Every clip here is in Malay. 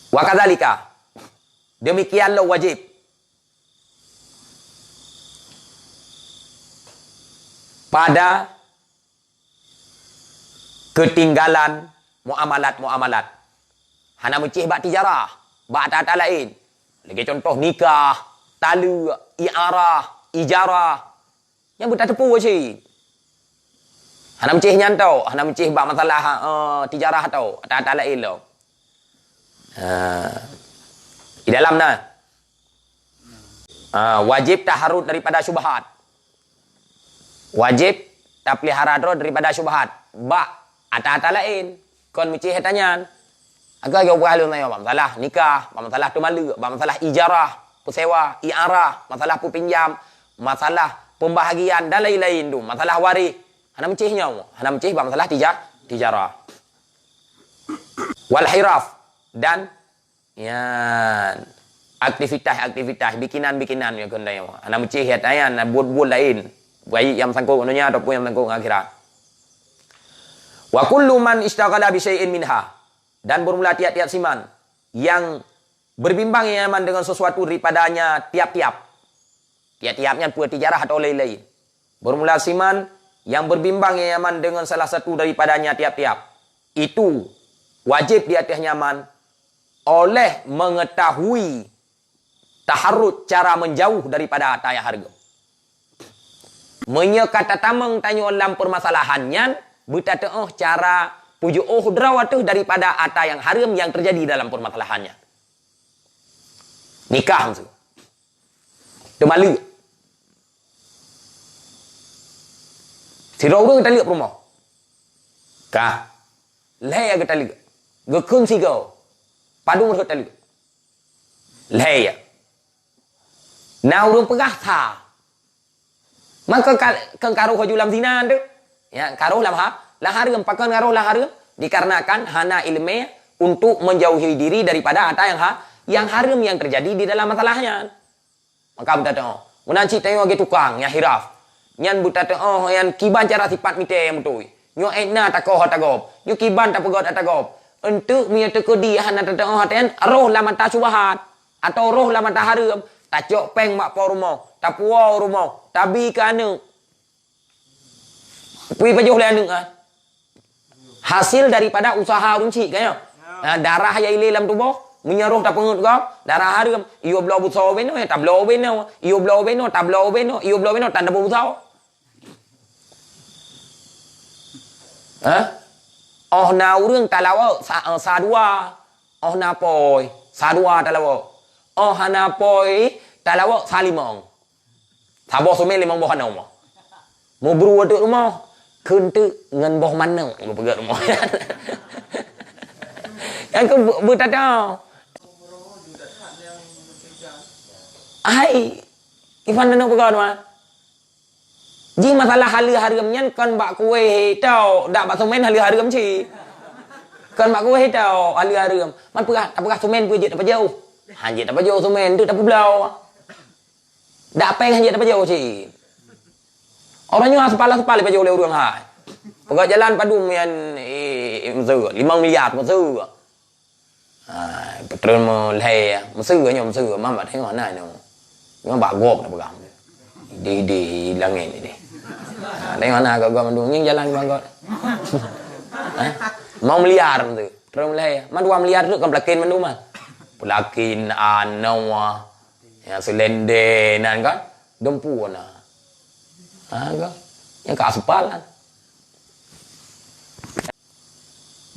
Wa kadzalika, demikianlah wajib pada ketinggalan muamalat-muamalat. Hana mencih bak tijarah, bak tak lain. Lagi contoh nikah, tala, i'arah, ijarah. Yang betul tepu je. Hana mencih nyantau, hana mencih bak masalah tijarah tau, tak lain lo. Di dalam nah. Wajib taharud daripada syubhat. Wajib tak pelihara daripada syubhat. Bak ata lain. Kon mencih tanyan. Agak jauh berhalun tanya masalah nikah, masalah tumala, masalah ijarah, pesewa, i'arah, masalah pinjam, masalah pembahagian dan lain-lain tu, masalah waris. Hana mencihnya, hana mencih masalah tijarah. Wal hiraf dan yan aktivitas bikinan ya kon tanya. Hana mencih ya tanya buat lain, baik yang sangkut dunia ataupun yang sangkut akhirat. Wa kullu man ishtaghala bi syai'in minha, dan bermula tiap-tiap siman yang berbimbang yaman dengan sesuatu daripadanya tiap-tiapnya pun tijarah atau lain-lain. Bermula siman yang berbimbang yaman dengan salah satu daripadanya tiap-tiap. Itu wajib di atas nyaman oleh mengetahui taharud cara menjauh daripada ataya harga. Menyekata tamang tanya dalam permasalahannya bertata cara pujuk drawatuh daripada ata yang haram yang terjadi dalam permasalahannya. Nikah maksud. Temali. Sirau orang kita lihat rumah. Kah? Leh kita lihat. Gekun si kau. Padung kita lihat. Leh. Nah orang pegah tha. Maka kan karuh hajulam zina tu. Ya, karuh lam ha. Lah haram, pakan ngaruh lah haram dikarenakan hana ilmiah untuk menjauhi diri daripada ata yang haram yang terjadi di dalam masalahnya. Maka berkata, menanci tengok ke tukang yang hiraf. Nyan berkata, yang kiban cara sifat mite yang betul. Nyo etna takoh tagop. Nyo kiban tak pegot tagop. Untuk mia tekodi hana tata hatian roh la mata subahat atau roh la mata haram. Tak cok peng mak po rumah, tak puau rumah, tabi ke anu. Pui pajuh le anu hasil daripada usaha runci kaya. Darah yang ile dalam tubuh menyeruh tak pengut kau. Darah haram. Iyo belau busau beno ya tak belau beno. Iyo belau beno tak belau beno. Iyo belau beno tak ada busau. Oh na urang talawa sadua. Oh na poi sadua talawa. Oh hana poi talawa salimong. Sabo sumen limong boh hana mo. Mo bru aduk rumah. Kuntu ngan boh mana lu pegat rumah. Yang ke bertata. Hai. Ifan nak pegat mah. Ji masalah hal haramnya kan bak kuih tau, dak bak sumen hal haram ci. Kan bak kuih tau hal haram. Man pegah, tak pegah sumen kuih je tak jauh. Hanjit tak jauh sumen tu tak belau. Dak peng hanjit tak jauh ci. Orangnya sepala-sepala baju oleh orang hai. Pegak jalan padu yang mesur 5 miliar mesur. Betul mo leh mesur nya mesur mama tengok nah no. Ngam bak gop dah pegang. Di langit ni. Tengok nah gop mandung yang jalan bang gop. 5 miliar tu. Terus leh. Man 2 miliar tu kan pelakin mandu mah. Pelakin anawa. Yang selende nan kan. Dempu nah. Yang keaspalan.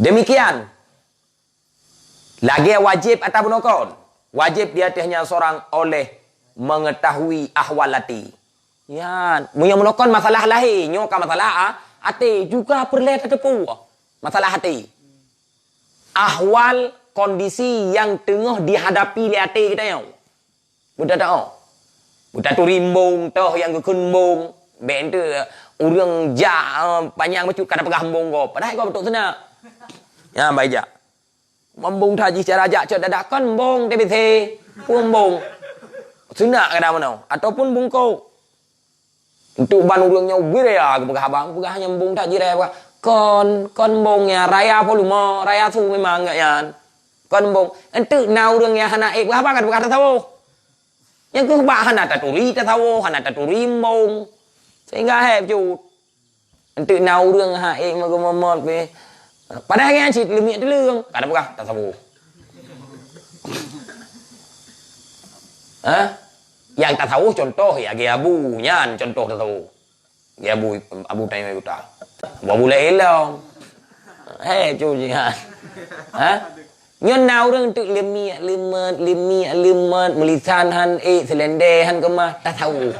Demikian. Lagi wajib atau bunokon. Wajib di atasnya seorang oleh mengetahui ahwalati. Ya, yang menokon masalah lahir, nyoka masalah hati juga perlu terdepu. Masalah hati. Ahwal kondisi yang tengah dihadapi di hati kita yang. Budak tak? Budak tu rimbung toh yang kekembung. Benda orang jak panjang macam kada pegah hembung kau. Padahal kau betul sana. Ya baik jak. Membung thaji secara jak cak dadakan bong TBC. Pumbung. Sana kada mana ataupun bungkau. Untuk ban urangnya wiria ke pegah abang, pegah hanya membung thaji raya kon bongnya raya volume, raya tu memang enggak yan. Kon bong ente nau reng ya hana ek apa kan berkata tahu. Yang ke ba hana taturi ta tahu hana taturi mong. Sehingga hẹp chút. Ente nau reng ha ek ma go momot be. Padahal yang cit limit deleng kada berkah ta tahu. Yang tak tahu contoh ya Abu nyan contoh tak tahu. Abu tanya aku tak. Boleh elong. Chú gì hả? Nhân nào rừng tự liêm mật melisan han selende han kema tak tahu.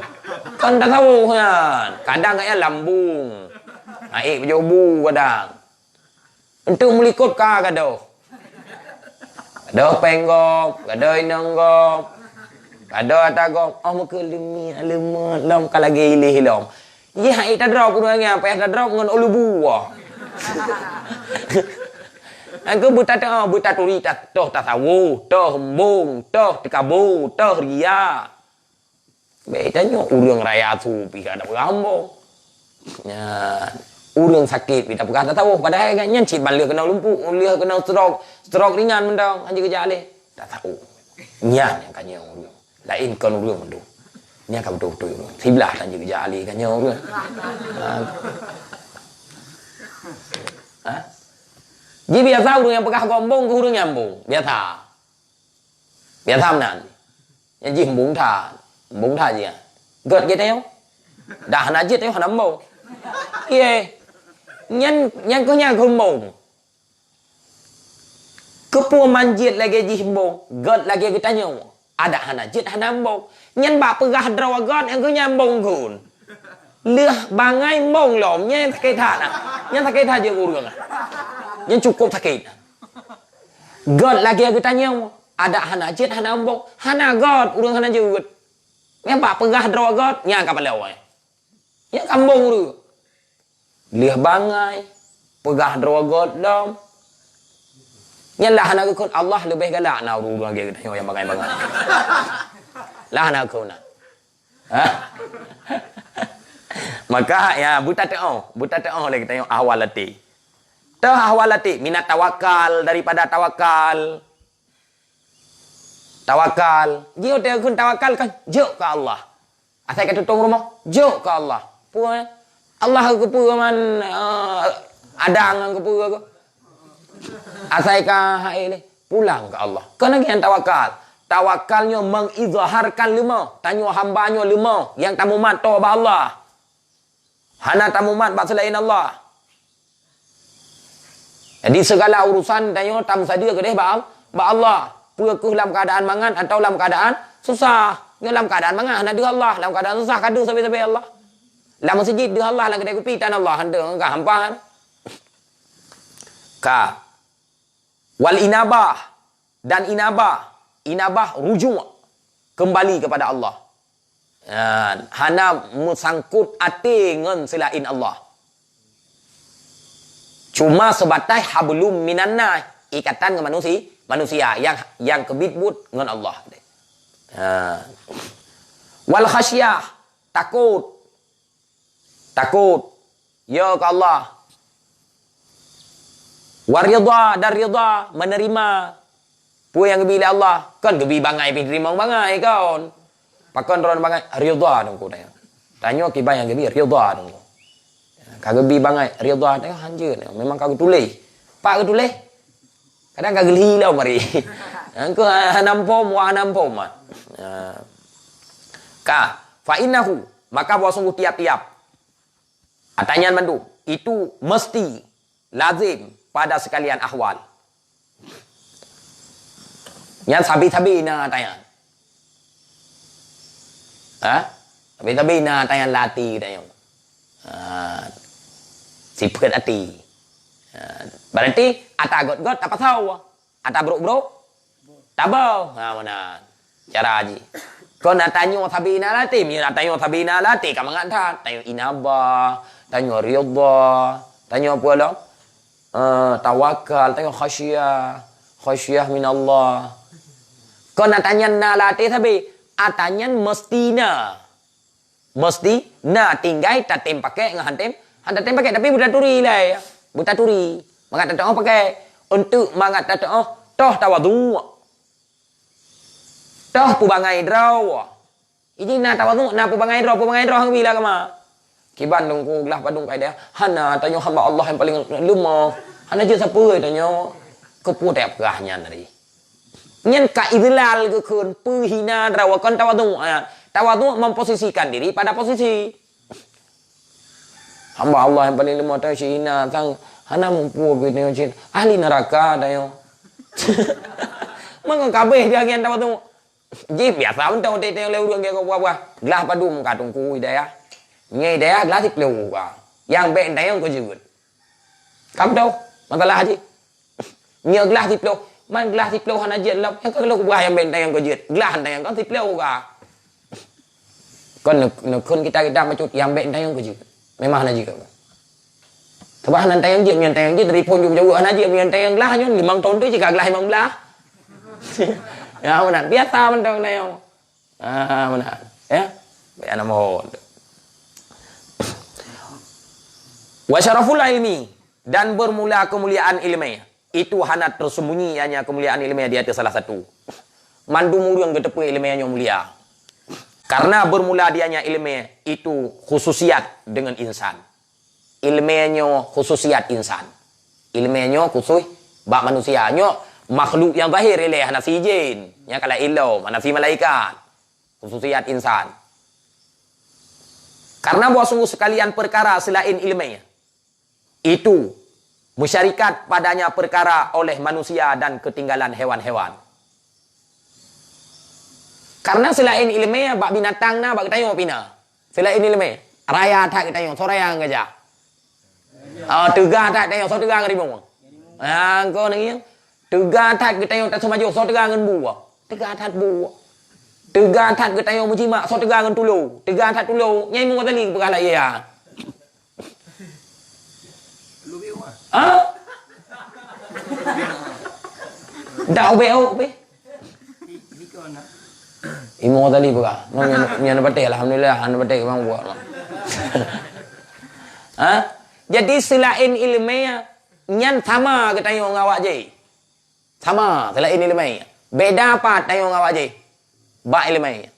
Kan tak tahu kan. Kadang kayak lambung. Berjobu kadang. Untuk melikut ka kado. Kado penggok, kado inonggok. Kado atagok. Oh muka limit lam kalagi ilih ilom. Ye hai ta drop kurangnya, apa ta drop ngon ulubu. Angko buta turi toh tasawu, toh hembung, toh tikabu, toh ria. Bedanya urang raya tu pi kada berambung. Ya, urang sakit pi tak berkata tahu padahal kan nyan cit ban leu kena lumpuh, leu kena stroke ringan mendang anjing kerja le. Tak tahu. Nyan yang kanya urang. Lain kon urang mendung. Nya ka betul-betul urang. Sebelah anjing kerja le kanya urang. Jadi biasa urang yang pegah gombong ke urang nyambung. Biasa menan. Yang ji hembung tha gì à? Gợt cái teo. Đã hana jit teo hana mông. Ye. Nhân có nhà không mông. Kepua manjit lagi ji hembung, gợt lagi kita nyong. Ada hana jit hana mông. Nhân ba pegah draw gợt yang có nyambung kun. Leh bangai mông lom nyen sakit hana. Nyen sakit aja urang. Yang cukup sakit. God lagi aku tanya, ada hana jet, hana ombok, hana God, urang hana jut. Yang pak pegah draw God, nya kapal lewai. Yang kambung uru. Liah bangai, pegah draw God dom. Yang lah hana kekun Allah lebih galak na urang lagi tanya yang bangai. Lah hana kekun. Maka ya buta teo lagi tanya ahwalati. Ahwalati minat tawakal daripada tawakal. Jika dia kun tawakal kan juk ke Allah. Asal kata tutung rumah juk ke Allah. Puan Allah ke pu man adang ke pu ke. Asal ka hai ni pulang ke Allah. Kena yang tawakal. Tawakalnya mengizharkan lima. Tanya hambanya lima yang tamu mato ba Allah. Hana tamu mat ba selain Allah. Jadi segala urusan tanya tam sadia ke deh ba Allah. Puakuh dalam keadaan mangan atau dalam keadaan susah. Dia dalam keadaan mangan hana dia Allah, dalam keadaan susah kadu sampai Allah. Dalam masjid dia Allah, dalam kedai kopi tan Allah handa enggak hampan. Ka wal inabah dan inabah rujuk kembali kepada Allah. Hana musangkut ati ngan selain Allah. Cuma sebatas hablum minanna, ikatan dengan manusia yang kebitbut dengan Allah. Wal khasyah, takut ya ke Allah. Waridha dan ridha, menerima pu yang bila Allah kan gebi bangai pi terima bangai kaon. Pakon ron bangai ridha dong ku tanya ki bayang gebi ridha dong. Kagak bi bangai ridha teh hanjeun memang kagak tulis. Pak tulis. Kadang kagak hilau mari. Engko hanampom wa hanampom. Ka fa innahu maka bahwa sungguh tiap-tiap atanyan mandu itu mesti lazim pada sekalian ahwal. Yang sabi-sabi na tayan. Sabi-sabi na tayan lati tayan. Sipet ati. Berarti ata got apa tahu? Ata bro tabau. Mana cara aji. Kau nak tanya sabina lati, mira tanya sabina lati, kamu nggak tahu? Tanya inaba, tanya ridha, tanya apa lah? Tawakal, tanya khasyah min Allah. Kau nak tanya na lati tapi atanya mesti tinggal tatem pakai ngahantem. Anda pakai tapi buta turi lah ya. Buta turi. Mangat tak pakai untuk mangat tak toh tawadu toh pubangai draw ini na tawadu na pubangai draw hang bila kama kiban dong ku lah padung pai dia hana tanyo hamba Allah yang paling lumah hana je siapa tanyo ke pu đẹp gahnya tadi nyen ka idlal ke kun hina draw kon tawadu memposisikan diri pada posisi hamba Allah yang paling lemah tahu hina sang hana mampu begitu cin ahli neraka tayo mang kabeh dia ngen tawadu ji biasa pun tahu teh leu đường kia kau apa lah padum kadung ku idaya nghe idaya lah thịt leu ka yang bệnh đấy không có gì cắm đâu masalah gì nhờ gelas thịt leu man gelas thịt leu hana jet lắm yang kalau gua yang bệnh đấy yang có jet gelas yang kan thịt leu ka kon kun kita macut yang bệnh đấy yang có gì memang hana juga Sebab hana tayang jet yang tayang jet dari pun jauh hana jet yang tayang lah nyon 5 tahun tu jika gelas 15 ya benar biasa mentang nayo benar ya bayan mohon wa syaraful ilmi dan bermula kemuliaan ilmiah itu hana tersembunyi hanya kemuliaan ilmiah di atas salah satu mandu murung getepu ilmiahnya mulia karena bermula dianya ilmiah itu khususiat dengan insan ilmiahnya khususiat insan ilmiahnya khusus bak manusianya makhluk yang zahir ilih nafsi jin ya kala ilau nafsi malaikat khususiat insan karena bahwa sungguh sekalian perkara selain ilmiah itu musyarikat padanya perkara oleh manusia dan ketinggalan hewan-hewan karena selain ilmiah bak binatang na bak tayo pina selain ilmiah raya tak tayo soraya ngaja tega tak tayo so tega ngarimo ko nang Tega that kita yang tak semaju so tega ngan buah. Tega that buah. Tega that kita yang mujima so tega ngan tulu. Tega that tulu nyai mu tali perkara ya. Lu biu ah? Dah beo be. Imo tali perkara. Nya bate alhamdulillah an bate bang buah. Jadi selain ilmiah nyan sama kita yang ngawak je. Sama selain ilmiah. Beda apa tayo ngawak je? Ba ilmiah.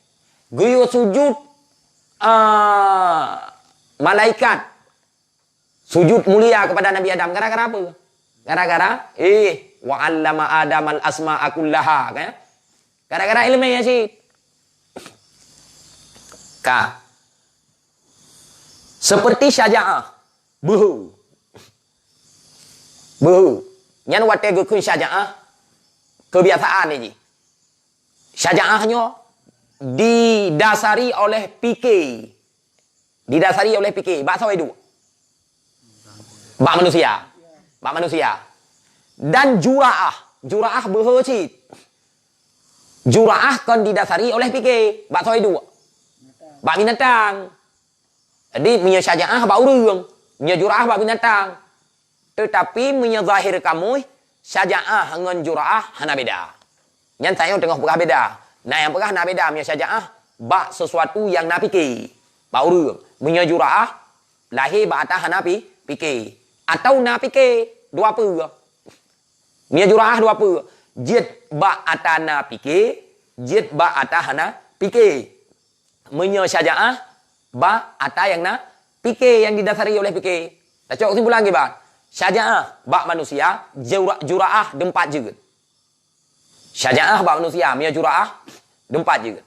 Guyo sujud malaikat sujud mulia kepada Nabi Adam gara-gara apa? Gara-gara wa 'allama Adam al-asma'a kullaha kan? Gara-gara ilmiah sih. Seperti syaja'ah. Buhu. Nyan wate gukun syaja'ah kebiasaan ini. Syaja'ahnya didasari oleh fikih. Didasari oleh fikih. Bak sawi dua. Bak manusia. Dan jura'ah. Jura'ah berhecit. Jura'ah kan didasari oleh fikih. Bak sawi dua. Bak binatang. Jadi punya syaja'ah bak urang. Punya jura'ah bak binatang. Tetapi punya zahir kamu syaja'ah dengan jura'ah hana beda. Yang saya tengah pegah beda. Nah yang pegah na beda punya syaja'ah bak sesuatu yang na fikir. Bak urang. Punya jura'ah lahir bak atas hana fikir. Atau na fikir dua apa. Punya jura'ah dua apa. Jid bak atas na fikir, jid bak atas hana fikir. Punya syaja'ah bak atas yang na fikir yang didasari oleh fikir. Tak cok kesimpulan ke bang? Syaja'ah bak manusia, jura'ah dempat juga. Syaja'ah bak manusia, punya jura'ah dempat juga.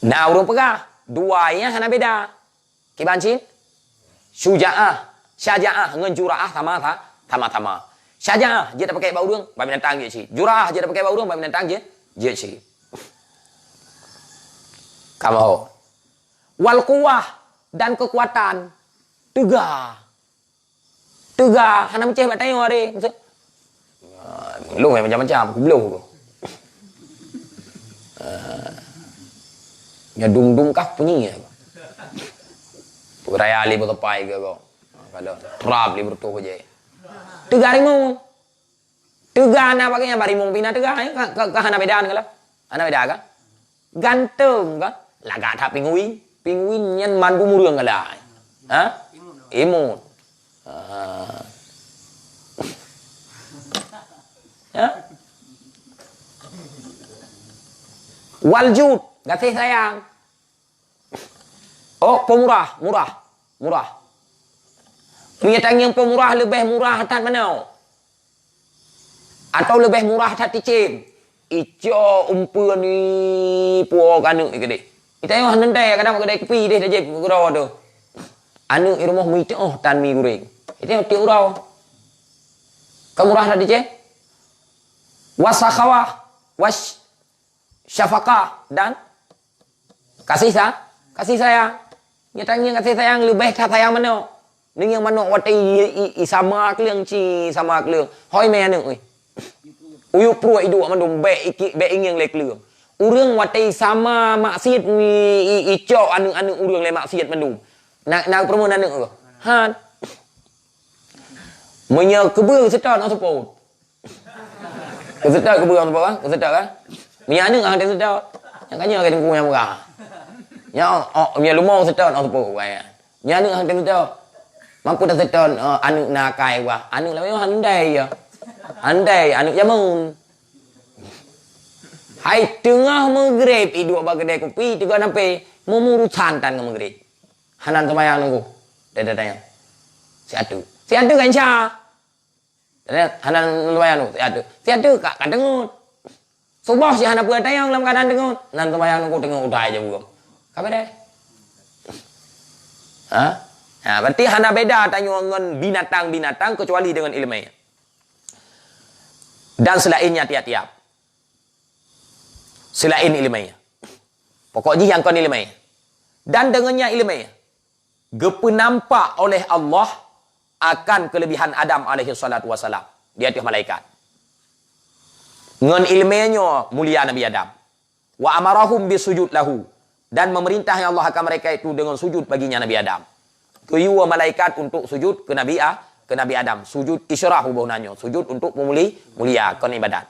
Nah, urung pegah. Dua yang hana beda. Kibancin? Syuja'ah, syaja'ah dengan jura'ah sama-sama. Syaja'ah, dia tak pakai bau urung, bak binatang je si. Jura'ah, dia tak pakai bau urung, bak binatang je si. Kamu. Wal quwwah dan kekuatan tegah hana macam bat tayo hari lu macam-macam aku belum ya dum kah bunyi ya raya li bertepai ke kau kalau trap li bertuh je tegah rimung tegah na pakainya barimung pina tegah ka hana bedan kala hana beda ka ganteng ka laga tha Pinguin nyan mandu murung kala. Imun. Ya? Waljud, kasih sayang. Oh, pemurah, murah. Menyatakan yang pemurah lebih murah atas mana? Atau lebih murah atas ticim? Ijo umpur ni puak anu ni gede. Kita yang nendai kadang kedai kopi deh dah je gurau tu. Anu rumah mi tu tan mi goreng. Itu yang tiuk urau. Kemurah atas ticim? Wasakhawah, syafaqah dan kasih sayang. Nyatanya kasih sayang lebih tak sayang mana? Ning yang mana wati sama keling ci sama keling. Hoi me anu oi. Uyuk pro idu mandum be ingin lek keling. Urang wati sama maksiat mi ico anu urang le maksiat mandum. Nak permohonan anu. Han. Menyo kebeu setan on support. Kesedak kebeu on support kesedak kan? Mia anu ang sedak. Yang kanya ke tengku yang murah. Ya, mia lumau setan on support wai. Mia anu ang sedak. Mampu tak seton anu nakai wah anu lah memang handai ya handai anu jamun hai tengah maghrib idu ba kedai kopi juga sampai memurusan tan maghrib hanan sembahyang nunggu dah si atu kan sya hanan sembahyang nunggu si atu kak dengut subuh si hanan puan tayang dalam keadaan dengut nan sembahyang nunggu dengut udah aja bukan kapan deh ha. Nah, berarti hana beda tanya dengan binatang-binatang kecuali dengan ilmiah. Dan selainnya tiap-tiap. Selain ilmiah. Pokoknya yang kon ilmiah. Dan dengannya ilmiah. Gepe nampak oleh Allah akan kelebihan Adam alaihi salatu wasalam di atas malaikat. Dengan ilmiahnya mulia Nabi Adam. Wa amarahum bisujud lahu. Dan memerintah Allah akan mereka itu dengan sujud baginya Nabi Adam. Kuyuwa malaikat untuk sujud ke Nabi Adam. Sujud isyarah hubungannya. Sujud untuk muliakan ibadat.